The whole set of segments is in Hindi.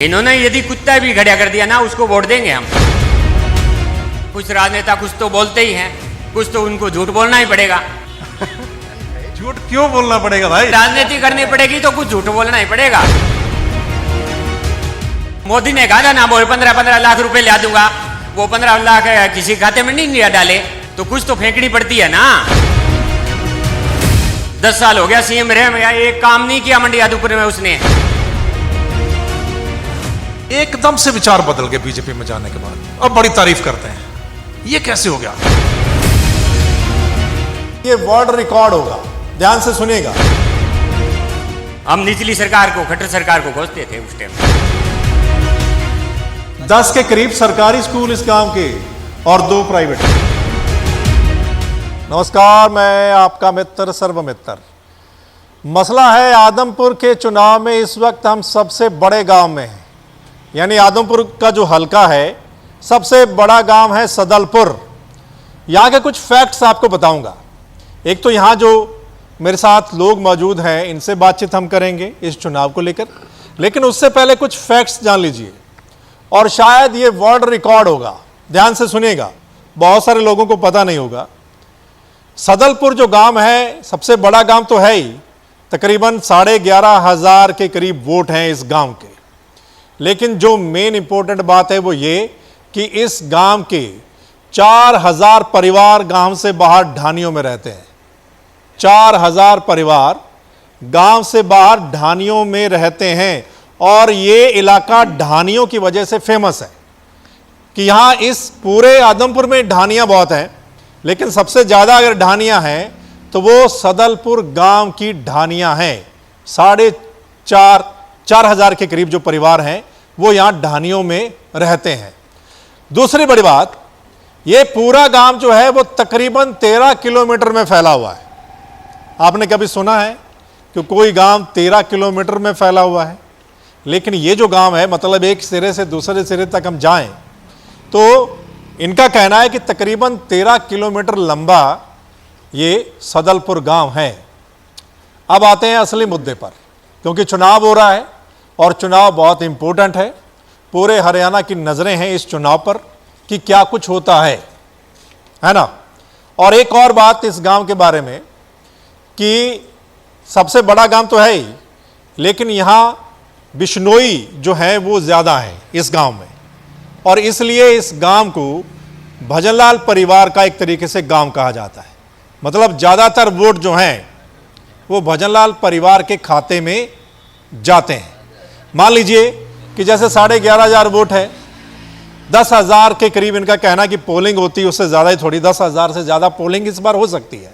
इन्होंने यदि कुत्ता भी खड़ा कर दिया ना, उसको वोट देंगे हम। कुछ राजनेता कुछ तो बोलते ही हैं, कुछ तो उनको झूठ बोलना ही पड़ेगा। झूठ क्यों बोलना पड़ेगा भाई? राजनीति करनी पड़ेगी तो कुछ झूठ बोलना ही पड़ेगा। मोदी ने कहा था ना, वो 15-15 लाख रुपए ला दूंगा, वो 15 लाख किसी खाते में नहीं लिया डाले, तो कुछ तो फेंकनी पड़ती है ना। 10 साल हो गया सीएम रहे, एक काम नहीं किया मंडी यादवपुर में उसने। एकदम से विचार बदल गए बीजेपी में जाने के बाद, अब बड़ी तारीफ करते हैं। ये कैसे हो गया? ये वर्ल्ड रिकॉर्ड होगा, ध्यान से सुनिएगा। हम निचली सरकार को, खट्टर सरकार को खोजते थे उस टाइम। 10 के करीब सरकारी स्कूल इस गांव के और 2 प्राइवेट। नमस्कार, मैं आपका मित्र सर्वमित्र। मसला है आदमपुर के चुनाव में इस वक्त हम सबसे बड़े गांव में हैं, यानी आदमपुर का जो हलका है सबसे बड़ा गांव है सदलपुर। यहाँ के कुछ फैक्ट्स आपको बताऊंगा। एक तो यहाँ जो मेरे साथ लोग मौजूद हैं, इनसे बातचीत हम करेंगे इस चुनाव को लेकर, लेकिन उससे पहले कुछ फैक्ट्स जान लीजिए और शायद ये वर्ल्ड रिकॉर्ड होगा। ध्यान से सुनिएगा, बहुत सारे लोगों को पता नहीं होगा। सदलपुर जो गांव है सबसे बड़ा गांव तो है ही, तकरीबन 11,500 के करीब वोट हैं इस गांव के। लेकिन जो मेन इंपॉर्टेंट बात है वो ये कि इस गांव के 4,000 परिवार गांव से बाहर ढानियों में रहते हैं। 4,000 परिवार गांव से बाहर ढानियों में रहते हैं और ये इलाका ढानियों की वजह से फेमस है कि यहाँ इस पूरे आदमपुर में ढानियाँ बहुत हैं, लेकिन सबसे ज़्यादा अगर ढानियाँ हैं तो वो सदलपुर गांव की ढानियाँ हैं। 4,500 के करीब जो परिवार हैं वो यहाँ ढानियों में रहते हैं। दूसरी बड़ी बात, ये पूरा गांव जो है वो तकरीबन 13 किलोमीटर में फैला हुआ है। आपने कभी सुना है कि कोई गांव 13 किलोमीटर में फैला हुआ है? लेकिन ये जो गांव है, मतलब एक सिरे से दूसरे सिरे तक हम जाएं तो इनका कहना है कि तकरीबन 13 किलोमीटर लंबा ये सदलपुर गांव है। अब आते हैं असली मुद्दे पर, क्योंकि चुनाव हो रहा है और चुनाव बहुत इंपॉर्टेंट है। पूरे हरियाणा की नज़रें हैं इस चुनाव पर कि क्या कुछ होता है ना। और एक और बात इस गांव के बारे में कि सबसे बड़ा गांव तो है ही, लेकिन यहाँ बिश्नोई जो है वो ज़्यादा है इस गांव में, और इसलिए इस गांव को भजनलाल परिवार का एक तरीके से गांव कहा जाता है। मतलब ज़्यादातर वोट जो हैं वो भजनलाल परिवार के खाते में जाते हैं। मान लीजिए कि जैसे 11,500 वोट है, 10,000 के करीब इनका कहना कि पोलिंग होती है, उससे ज़्यादा ही थोड़ी, 10,000 से ज़्यादा पोलिंग इस बार हो सकती है,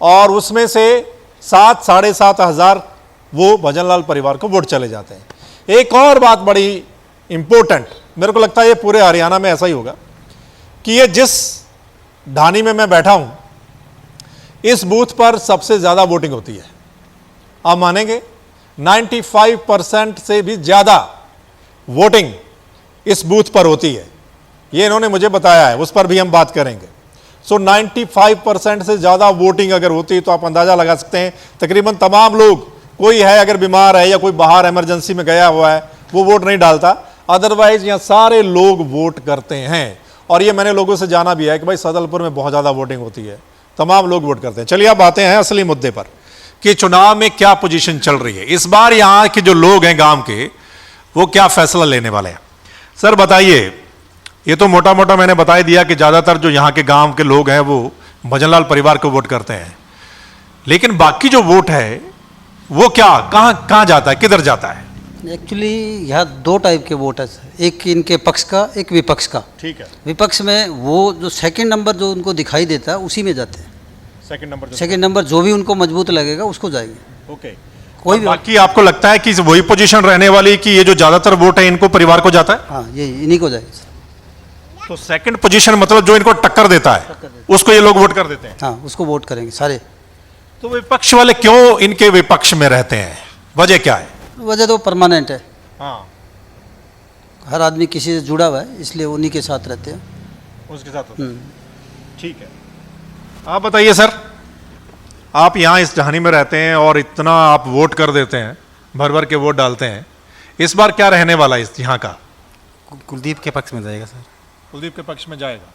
और उसमें से 7,000-7,500 वो भजनलाल परिवार को वोट चले जाते हैं। एक और बात बड़ी इंपॉर्टेंट, मेरे को लगता है ये पूरे हरियाणा में ऐसा ही होगा कि ये जिस ढानी में मैं बैठा हूँ, इस बूथ पर सबसे ज़्यादा वोटिंग होती है। आप मानेंगे 95% से भी ज़्यादा वोटिंग इस बूथ पर होती है। ये इन्होंने मुझे बताया है, उस पर भी हम बात करेंगे। 95% से ज़्यादा वोटिंग अगर होती है तो आप अंदाज़ा लगा सकते हैं तकरीबन तमाम लोग, कोई है अगर बीमार है या कोई बाहर इमरजेंसी में गया हुआ है, वो वोट नहीं डालता, अदरवाइज यहाँ सारे लोग वोट करते हैं। और ये मैंने लोगों से जाना भी है कि भाई सदलपुर में बहुत ज़्यादा वोटिंग होती है, तमाम लोग वोट करते हैं। चलिए अब आते हैं असली मुद्दे पर कि चुनाव में क्या पोजीशन चल रही है इस बार। यहाँ के जो लोग हैं गांव के, वो क्या फैसला लेने वाले हैं? सर बताइए। ये तो मोटा मोटा मैंने बता ही दिया कि ज़्यादातर जो यहाँ के गांव के लोग हैं वो भजनलाल परिवार को वोट करते हैं, लेकिन बाकी जो वोट है वो क्या, कहाँ जाता है, किधर जाता है? एक्चुअली यहाँ 2 टाइप के वोट है, एक इनके पक्ष का, एक विपक्ष का। ठीक है। विपक्ष में वो जो सेकंड नंबर जो उनको दिखाई देता है उसी में जाते हैं। सेकंड नंबर जो भी उनको मजबूत लगेगा उसको जाएंगे। ओके। कोई भी बाकी आपको लगता है कि वही पोजीशन रहने वाली कि ये जो ज्यादातर वोट है इनको परिवार को जाता है? हाँ, ये इन्हीं को जाएगा। तो सेकंड पोजीशन मतलब जो इनको टक्कर देता है उसको ये लोग वोट कर देते हैं? हाँ, उसको वोट करेंगे सारे। तो विपक्ष वाले क्यों इनके विपक्ष में रहते हैं, वजह क्या है? वजह तो परमानेंट है। हाँ, हर आदमी किसी से जुड़ा हुआ है, इसलिए उन्हीं के साथ रहते हैं। उसके साथ। ठीक है, आप बताइए सर, आप यहाँ इस ढानी में रहते हैं और इतना आप वोट कर देते हैं, भर भर के वोट डालते हैं, इस बार क्या रहने वाला है इस यहाँ का? कुलदीप के पक्ष में जाएगा सर। कुलदीप के पक्ष में जाएगा,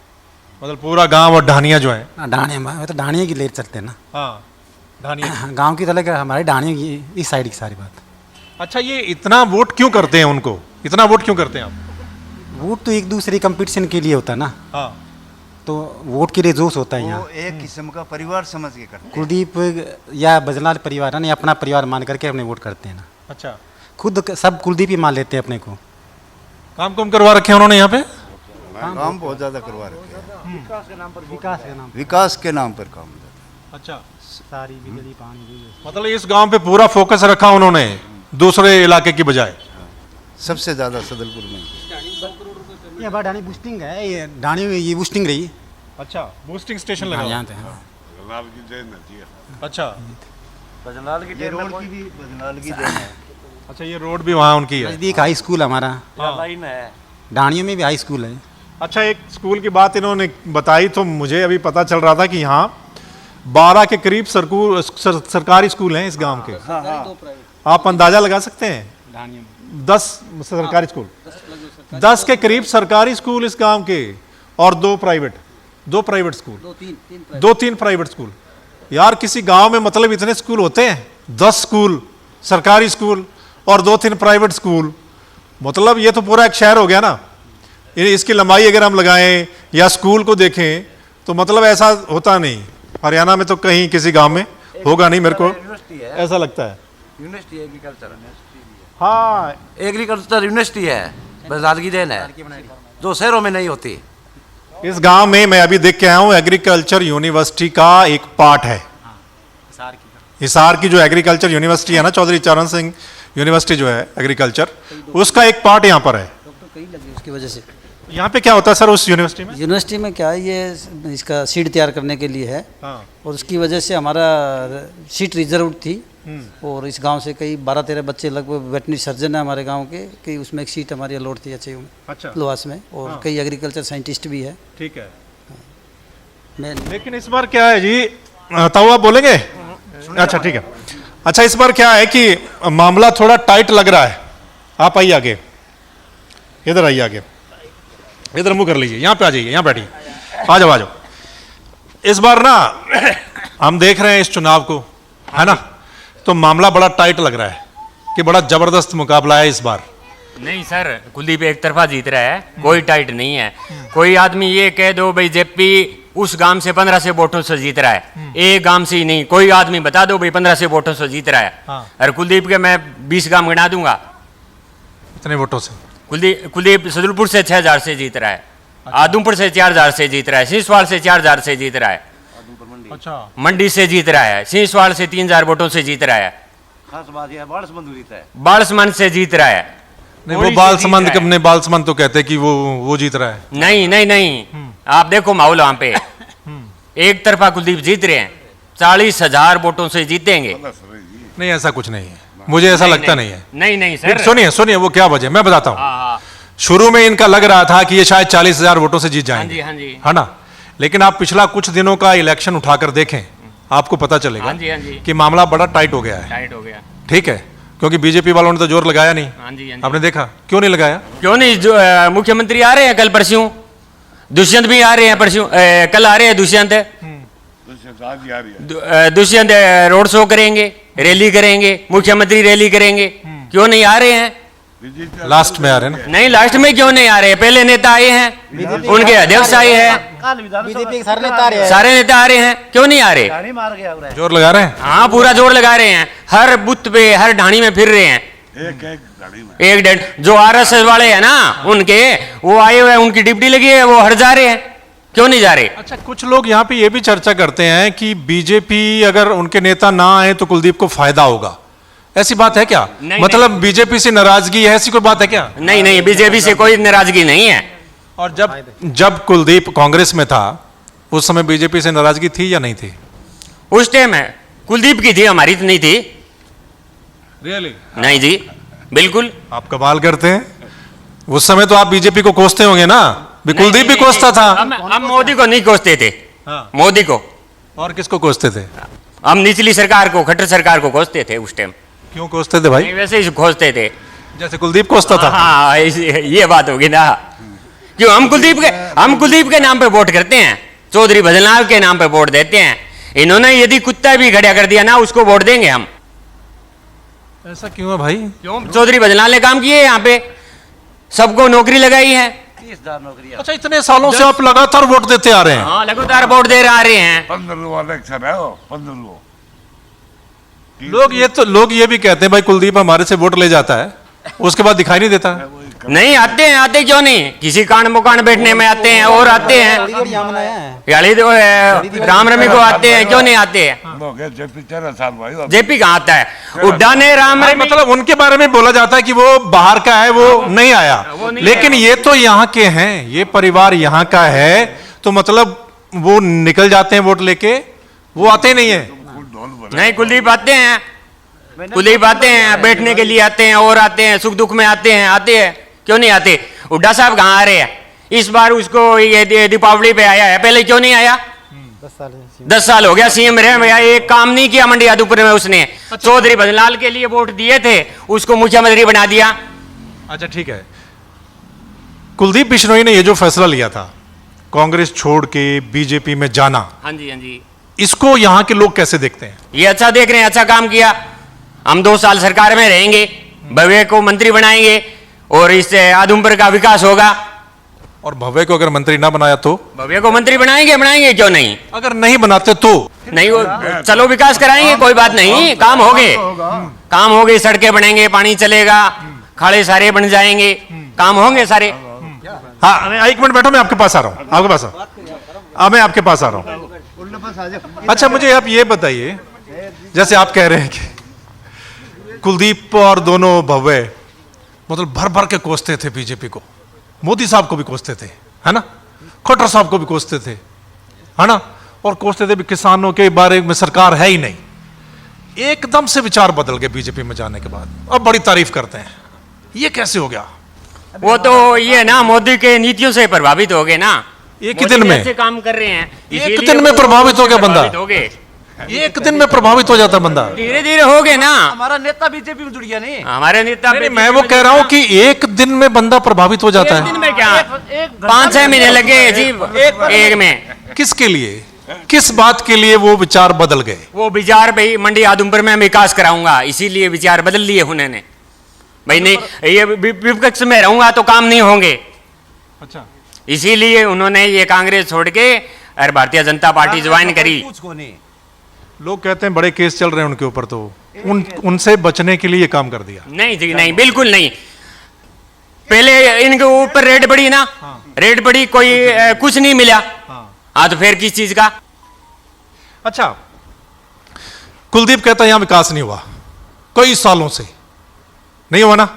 मतलब पूरा गांव और ढानिया जो है। ढाणिया तो ढाणिया की लेट चलते हैं ना। हाँ, ढानिया। गांव की तरह हमारे ढाणिया की इस साइड की सारी बात। अच्छा, ये इतना वोट क्यों करते हैं उनको, इतना वोट क्यों करते हैं आप? वोट तो एक दूसरे कंपटीशन के लिए होता है ना, हाँ, तो वोट के लिए जोश होता है वो यहाँ। एक किस्म का परिवार समझ के करते हैं। कुलदीप या बजलाल परिवार है ना, अपना परिवार मान करके अपने वोट करते हैं ना। अच्छा, खुद सब कुलदीप ही मान लेते हैं अपने को। काम कुम करवा रखे हैं उन्होंने यहाँ पे? काम बहुत ज्यादा करवा रखे हैं, विकास के नाम विकास के नाम पर काम होता है। अच्छा, सारी बिजली पानी। मतलब इस गांव पे पूरा फोकस रखा उन्होंने दूसरे इलाके की बजाय। सबसे ज्यादा सदलपुर में ये बार ढाणी बूस्टिंग है, ये ढाणी ये बूस्टिंग रही। अच्छा, बूस्टिंग स्टेशन हाँ, लगा। यहाँ पे हाँ। अच्छा, ये रोड की भी बजनाल की देन है। अच्छा, ये रोड भी वहाँ उनकी है। नजदीक हाई स्कूल हमारा, ढाणियों में भी हाई स्कूल है। अच्छा, एक स्कूल की बात इन्होंने बताई तो मुझे अभी पता चल रहा था कि यहाँ 12 के करीब सरकारी स्कूल हैं इस गांव के। आप अंदाजा लगा सकते हैं? ढाणियों में 10 सरकारी स्कूल, 10 के करीब सरकारी स्कूल इस गांव के, और दो प्राइवेट स्कूल, 2-3 प्राइवेट स्कूल। यार, किसी गांव में मतलब इतने स्कूल होते हैं? 10 स्कूल सरकारी स्कूल और 2-3 प्राइवेट स्कूल, मतलब ये तो पूरा एक शहर हो गया ना। इसकी लंबाई अगर हम लगाएं या स्कूल को देखें तो मतलब ऐसा होता नहीं। हरियाणा में तो कहीं किसी गांव में होगा नहीं, मेरे को ऐसा लगता है। यूनिवर्सिटी एग्रीकल्चर, हाँ, एग्रीकल्चर यूनिवर्सिटी है, बजलाल की देन है, जो शहरों में नहीं होती। इस गांव में मैं अभी देख के आया हूँ, एग्रीकल्चर यूनिवर्सिटी का एक पार्ट है। हिसार की जो एग्रीकल्चर यूनिवर्सिटी है ना, चौधरी चरण सिंह यूनिवर्सिटी जो है एग्रीकल्चर, उसका एक पार्ट यहाँ पर है। कहीं लगी उसकी वजह से। यहाँ पे क्या होता है सर उस यूनिवर्सिटी में? यूनिवर्सिटी में क्या है, ये इसका सीट तैयार करने के लिए है, हाँ। और उसकी वजह से हमारा सीट रिजर्व थी, और इस गांव से कई 12-13 बच्चे लगभग वेटनरी सर्जन है हमारे गांव के, कि उसमें एक सीट हमारी अलॉट थी अच्छे अच्छा, लोहास में, और कई एग्रीकल्चर साइंटिस्ट भी है। ठीक है। मैं लेकिन इस बार क्या है जी, ताऊ आप बोलेंगे? अच्छा, ठीक है। अच्छा, इस बार क्या है कि मामला थोड़ा टाइट लग रहा है। आप आइए आगे, इधर आइए आगे, इधर मुंह कर लीजिए, यहाँ पे आ जाइए, यहाँ बैठिए, आ जाओ आ जाओ। इस बार ना हम देख रहे हैं इस चुनाव को, है ना, तो मामला बड़ा टाइट लग रहा है कि बड़ा जबरदस्त मुकाबला है इस बार। नहीं सर, कुलदीप एक तरफा जीत रहा है, कोई टाइट नहीं है। कोई आदमी ये कह दो भाई जेपी उस गांव से 15 से वोटों से जीत रहा है, एक गांव से ही नहीं, कोई आदमी बता दो भाई 15 से वोटों से जीत रहा है। हाँ। और कुलदीप के मैं 20 गांव गिना दूंगा। इतने वोटों से कुलदीप सदलपुर से 6000 से जीत रहा है, आदमपुर से 4000 से जीत रहा है, सिंसवाड़ से 4000 से जीत रहा है, अच्छा, मंडी से जीत रहा है, सिंसवाड़ से 3000 वोटों से जीत रहा है, खास बात यह बाढ़ संबंध जीता है। बालसमंद से जीत रहा है। नहीं वो कोई से बालसमंद जीत रहा है। अपने बालसमंद तो कहते हैं कि वो जीत रहा है। नहीं नहीं नहीं, आप देखो माहौल वहां पे एक तरफा कुलदीप जीत रहे हैं, 40,000 वोटों से जीतेंगे। नहीं, ऐसा कुछ नहीं है, मुझे ऐसा लगता नहीं है। नहीं नहीं सर, सुनिए सुनिए, वो क्या वजह मैं बताता हूँ। हाँ शुरू में इनका लग रहा था कि ये शायद 40,000 वोटों से जीत हाँ जाएंगे, जी हाँ जी है ना, लेकिन आप पिछला कुछ दिनों का इलेक्शन उठाकर देखें, आपको पता चलेगा हाँ जी हाँ जी, कि मामला बड़ा टाइट हो गया है। टाइट हो गया। ठीक है, क्योंकि बीजेपी वालों ने तो जोर लगाया नहीं। हाँ जी हाँ जी। आपने देखा क्यों नहीं लगाया? क्यों नहीं, जो मुख्यमंत्री आ रहे हैं कल परसों, दुष्यंत भी आ रहे हैं परसों, कल आ रहे हैं दुष्यंत। दुष्यंत रोड शो करेंगे, रैली करेंगे, मुख्यमंत्री रैली करेंगे। क्यों नहीं आ रहे हैं? लास्ट में आ रहे हैं ना। नहीं, लास्ट में क्यों नहीं आ रहे? पहले नेता आए हैं, उनके अध्यक्ष आए हैं, बीजेपी के सारे नेता आ रहे हैं। सारे नेता आ रहे हैं, क्यों नहीं आ रहे? मार गया हो रहा है। जोर लगा रहे हैं। हाँ, पूरा जोर लगा रहे हैं, हर बुथ पे हर ढाणी में फिर रहे हैं। एक डेढ़ जो आरएसएस वाले हैं ना, उनके वो आए हुए हैं, उनकी डिप्टी लगी है, वो हर जा रहे हैं। क्यों नहीं जा रहे? अच्छा, कुछ लोग यहाँ पे ये भी चर्चा करते हैं कि बीजेपी अगर उनके नेता ना आए तो कुलदीप को फायदा होगा। ऐसी बात है क्या? नहीं, मतलब बीजेपी से नाराजगी है, ऐसी कोई बात है क्या? नहीं नहीं, बीजेपी से कोई नाराजगी नहीं है। और जब कुलदीप कांग्रेस में था उस समय बीजेपी से नाराजगी थी या नहीं थी? उस टाइम है कुलदीप की थी, हमारी तो नहीं थी। रियली? नहीं जी, बिल्कुल। आप कमाल करते हैं, उस समय तो आप बीजेपी को कोसते होंगे ना, भी कुलदीप भी कोसता था। हम मोदी को नहीं कोसते थे। हाँ। मोदी को। और किसको कोसते थे? हम निचली सरकार को, खट्टर सरकार को कोसते थे उस टाइम। क्यों कोसते थे भाई? नहीं, वैसे ही खोजते थे। जैसे कुलदीप कोस्ता था। हाँ ये बात होगी ना, क्यों हम कुलदीप के नाम पे वोट करते हैं, चौधरी भजनलाल के नाम पे वोट देते हैं। इन्होंने यदि कुत्ता भी खड़ा कर दिया ना, उसको वोट देंगे हम। ऐसा क्यों है भाई? क्यों? चौधरी भजनलाल ने काम किए यहाँ पे, सबको नौकरी लगाई है। 30,000 नौकरियां। अच्छा, इतने सालों से आप लगातार वोट देते आ रहे हैं। हाँ, लगातार वोट दे आ रहे हैं। 15 इलेक्शन है वो, 15 लोग ये भी कहते हैं भाई कुलदीप हमारे से वोट ले जाता है, उसके बाद दिखाई नहीं देता। नहीं आते क्यों नहीं, किसी कांड मुकांड बैठने में आते हैं और आते हैं, याली तो राम रमी को आते हैं, क्यों नहीं आते हैं? जेपी 13 साल भाई, जेपी कहाँ आता है? उड्डा ने राम रमी, मतलब उनके बारे में बोला जाता है कि वो बाहर का है, वो नहीं आया, लेकिन ये तो यहाँ के हैं, ये परिवार यहाँ का है, तो मतलब वो निकल जाते हैं वोट लेके, वो आते नहीं है। नहीं, कुलदीप आते हैं, कुलदीप आते हैं, बैठने के लिए आते हैं और आते हैं, सुख दुख में आते हैं, क्यों नहीं आते? उड्डा साहब कहाँ आ रहे हैं? इस बार उसको ये दीपावली पे आया है, पहले क्यों नहीं आया? 10 साल हो गया सीएम रहे भैया, एक काम नहीं किया मंडी आदुपुर में उसने। चौधरी भजनलाल के लिए वोट दिए थे, उसको मुख्यमंत्री बना दिया। अच्छा ठीक है, कुलदीप बिश्नोई ने ये जो फैसला लिया था कांग्रेस छोड़ के बीजेपी में जाना, हाँ जी, इसको यहाँ के लोग कैसे देखते हैं? ये अच्छा देख रहे हैं, अच्छा काम किया। हम 2 साल सरकार में रहेंगे, भव्य को मंत्री बनाएंगे और इससे आदमपुर का विकास होगा। और भव्य को अगर मंत्री ना बनाया तो? भव्य को मंत्री बनाएंगे, क्यों नहीं? अगर नहीं बनाते तो? नहीं, वो चलो विकास कराएंगे, कोई बात नहीं, काम होंगे, सड़कें बनेंगे, पानी चलेगा, खाड़े सारे बन जाएंगे, काम होंगे सारे। हाँ, 1 मिनट बैठो, मैं आपके पास आ रहा हूँ, मैं आपके पास आ रहा हूँ। अच्छा, मुझे आप ये बताइए, जैसे आप कह रहे हैं कि कुलदीप और दोनों भव्य मतलब भर भर के कोसते थे बीजेपी को, मोदी साहब को भी कोसते थे, है ना, खट्टर साहब को भी कोसते थे, है ना, और कोसते थे भी किसानों के बारे में सरकार है ही नहीं। एकदम से विचार बदल गए बीजेपी में जाने के बाद, अब बड़ी तारीफ करते हैं, ये कैसे हो गया? वो तो ये ना मोदी के नीतियों से प्रभावित हो गए ना, एक ही दिन में ऐसे काम कर रहे हैं, एक दिन में प्रभावित हो गया बंदा, हो गए, एक दिन में प्रभावित हो जाता बंदा, धीरे धीरे हो गए ना। हमारा नेता बीजेपी में जुड़ गया नहीं, हमारे नेता, नहीं, मैं वो कह रहा हूँ कि एक दिन में बंदा प्रभावित हो जाता एक है। दिन में क्या, 5-6 महीने लगे जी एक में। किसके लिए, किस बात के लिए वो विचार बदल गए? वो विचार भाई मंडी आदमपुर में विकास कराऊंगा, इसीलिए विचार बदल लिए उन्होंने। भाई नहीं, ये विपक्ष में रहूंगा तो काम नहीं होंगे, अच्छा, इसीलिए उन्होंने ये कांग्रेस छोड़ के और भारतीय जनता पार्टी ज्वाइन करी। लोग कहते हैं बड़े केस चल रहे हैं उनके ऊपर, तो उनसे बचने के लिए ये काम कर दिया? नहीं जी, नहीं, बिल्कुल नहीं। पहले इनके ऊपर रेड पड़ी ना, रेड पड़ी, कोई कुछ नहीं मिला, हाँ, तो फिर किस चीज का? अच्छा, कुलदीप कहता है यहां विकास नहीं हुआ, कई सालों से नहीं हुआ ना?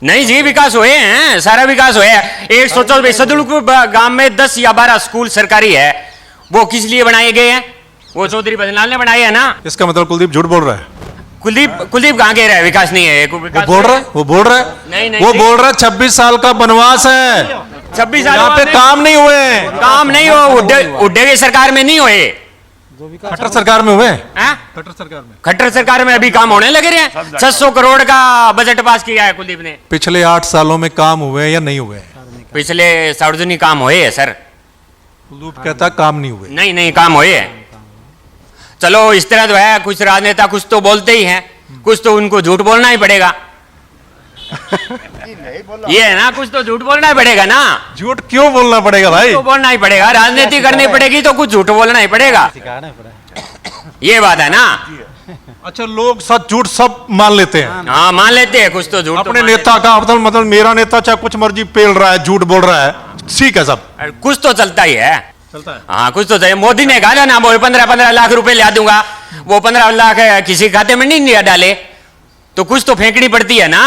नहीं जी, विकास हुए हैं, सारा विकास हुआ है। एक सोचो भाई, सदुलपुर गांव में 10 या 12 स्कूल सरकारी है, वो किस लिए बनाए गए हैं? वो चौधरी भजनलाल ने बनाए है ना। इसका मतलब कुलदीप झूठ बोल रहा है? कुलदीप कहाँ कह रहा है विकास नहीं है? वो बोल रहा है, वो बोल रहा है, नहीं, वो बोल रहा है 26 साल का बनवास है, 26 साल यहाँ पे काम नहीं हुए, काम नहीं हो, उड्डे की सरकार में नहीं हुए, खट्टर सरकार में हुए, खट्टर सरकार में अभी काम होने लगे रहे हैं। 600 करोड़ का बजट पास किया है कुलदीप ने। पिछले 8 सालों में काम हुए या नहीं हुए? पिछले सार्वजनिक काम हुए है सर। कुलदीप कहता काम नहीं हुए। नहीं, काम हुए है। चलो इस तरह तो है, कुछ राजनेता कुछ तो बोलते ही हैं, कुछ तो उनको झूठ बोलना ही पड़ेगा। ये है ना, कुछ तो झूठ बोलना ही पड़ेगा ना। झूठ क्यों बोलना पड़ेगा भाई? तो बोलना ही पड़ेगा, राजनीति करनी पड़ेगी तो कुछ झूठ बोलना ही पड़ेगा, ये बात है ना। अच्छा, लोग सच झूठ सब मान लेते हैं? हाँ, मान लेते हैं, कुछ तो झूठ अपने नेता का मतलब मेरा नेता चाहे कुछ मर्जी पेल रहा है, झूठ बोल रहा है, ठीक है सब, कुछ तो चलता ही है। हाँ, कुछ तो चाहिए। मोदी ने कहा ना, वो 15-15 लाख रुपए ला दूंगा, वो 15 लाख किसी खाते में नहीं डाले, तो कुछ तो फेंकनी पड़ती है ना।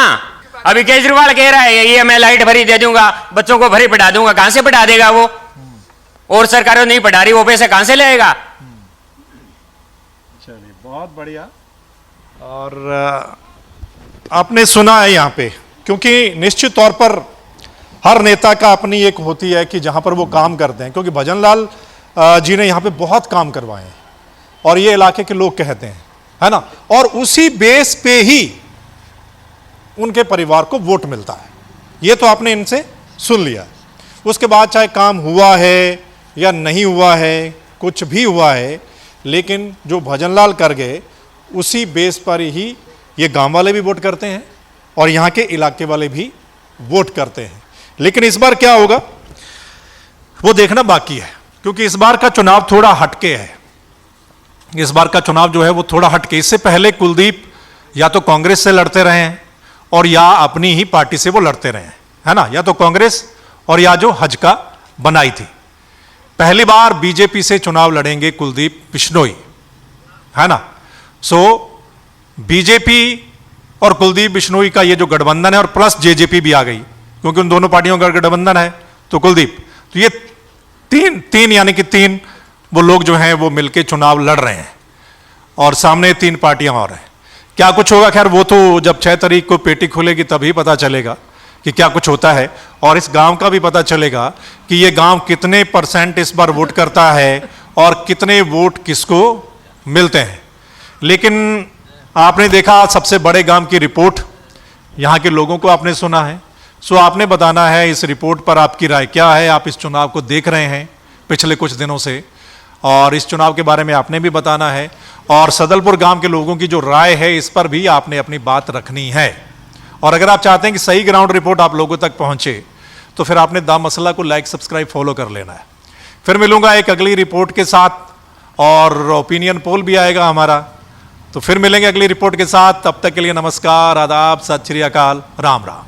अभी केजरीवाल कह रहा है ये मैं लाइट भरी दे दूंगा, बच्चों को भरी पढ़ा दूंगा, कहां से पढ़ा देगा वो? और सरकारें नहीं पढ़ा रही, वो पैसे कहां से लाएगा? चलिए, बहुत बढ़िया। और आपने सुना है यहाँ पे, क्योंकि निश्चित तौर पर हर नेता का अपनी एक होती है कि जहाँ पर वो काम करते हैं, क्योंकि भजनलाल जी ने यहाँ पे बहुत काम करवाए हैं और ये इलाके के लोग कहते हैं, है ना, और उसी बेस पे ही उनके परिवार को वोट मिलता है। ये तो आपने इनसे सुन लिया। उसके बाद चाहे काम हुआ है या नहीं हुआ है, कुछ भी हुआ है, लेकिन जो भजनलाल कर गए उसी बेस पर ही ये गांव वाले भी वोट करते हैं और यहाँ के इलाके वाले भी वोट करते हैं। लेकिन इस बार क्या होगा वो देखना बाकी है, क्योंकि इस बार का चुनाव थोड़ा हटके है। इस बार का चुनाव जो है वो थोड़ा हटके। इससे पहले कुलदीप या तो कांग्रेस से लड़ते रहे हैं और या अपनी ही पार्टी से वो लड़ते रहे हैं, है ना, या तो कांग्रेस और या जो हज का बनाई थी। पहली बार बीजेपी से चुनाव लड़ेंगे कुलदीप बिश्नोई, है ना। सो बीजेपी और कुलदीप बिश्नोई का ये जो गठबंधन है, और प्लस जेजेपी भी आ गई क्योंकि उन दोनों पार्टियों का गठबंधन है, तो कुलदीप, तो ये तीन यानी कि तीन वो लोग जो हैं वो मिलके चुनाव लड़ रहे हैं और सामने 3 पार्टियां और हैं। क्या कुछ होगा, खैर वो तो जब 6 तारीख को पेटी खुलेगी तभी पता चलेगा कि क्या कुछ होता है, और इस गांव का भी पता चलेगा कि ये गांव कितने % इस बार वोट करता है और कितने वोट किसको मिलते हैं। लेकिन आपने देखा सबसे बड़े गांव की रिपोर्ट, यहाँ के लोगों को आपने सुना है। सो आपने बताना है इस रिपोर्ट पर आपकी राय क्या है। आप इस चुनाव को देख रहे हैं पिछले कुछ दिनों से और इस चुनाव के बारे में आपने भी बताना है, और सदलपुर गांव के लोगों की जो राय है इस पर भी आपने अपनी बात रखनी है। और अगर आप चाहते हैं कि सही ग्राउंड रिपोर्ट आप लोगों तक पहुंचे तो फिर आपने दा मसला को लाइक, सब्सक्राइब, फॉलो कर लेना है। फिर मिलूंगा एक अगली रिपोर्ट के साथ, और ओपिनियन पोल भी आएगा हमारा, तो फिर मिलेंगे अगली रिपोर्ट के साथ। तब तक के लिए नमस्कार, आदाब, सत श्री अकाल, राम राम।